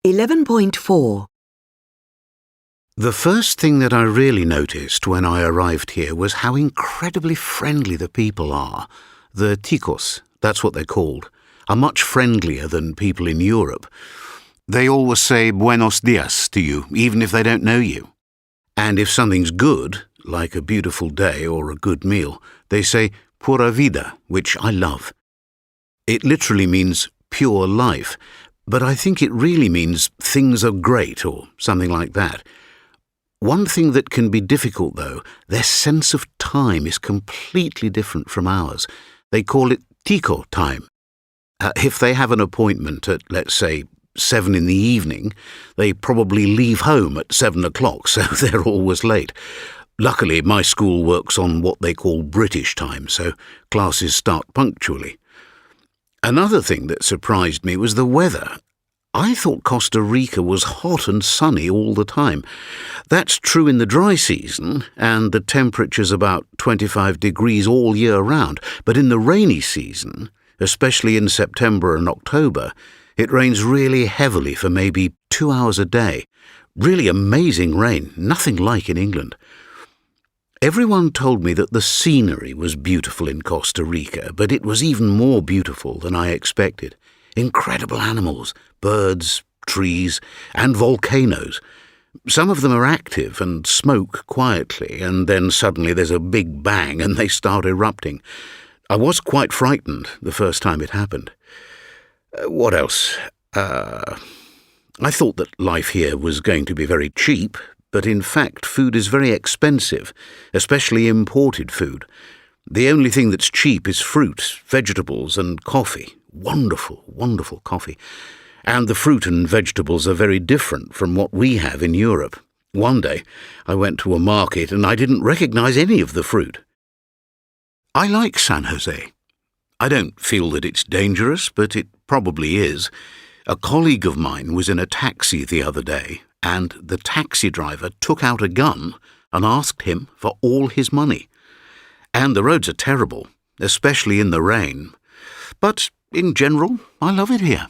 11.4. The first thing that I really noticed when I arrived here was how incredibly friendly the people are. The ticos, that's what they're called, are much friendlier than people in Europe. They always say buenos dias to you, even if they don't know you. And if something's good, like a beautiful day or a good meal, they say pura vida, which I love. It literally means pure life, but I think it really means things are great or something like that. One thing that can be difficult, though, their sense of time is completely different from ours. They call it tico time. If they have an appointment at, let's say, 7 in the evening, they probably leave home at 7 o'clock, so they're always late. Luckily, my school works on what they call British time, so classes start punctually. Another thing that surprised me was the weather. I thought Costa Rica was hot and sunny all the time. That's true in the dry season, and the temperature's about 25 degrees all year round. But in the rainy season, especially in September and October, it rains really heavily for maybe 2 hours a day. Really amazing rain, nothing like in England. Everyone told me that the scenery was beautiful in Costa Rica, but it was even more beautiful than I expected. Incredible animals, birds, trees, and volcanoes. Some of them are active and smoke quietly, and then suddenly there's a big bang and they start erupting. I was quite frightened the first time it happened. What else? I thought that life here was going to be very cheap, but in fact food is very expensive, especially imported food. The only thing that's cheap is fruit, vegetables, and coffee. Wonderful, wonderful coffee. And the fruit and vegetables are very different from what we have in Europe. One day, I went to a market and I didn't recognize any of the fruit. I like San Jose. I don't feel that it's dangerous, but it probably is. A colleague of mine was in a taxi the other day, and the taxi driver took out a gun and asked him for all his money. And the roads are terrible, especially in the rain. But in general, I love it here.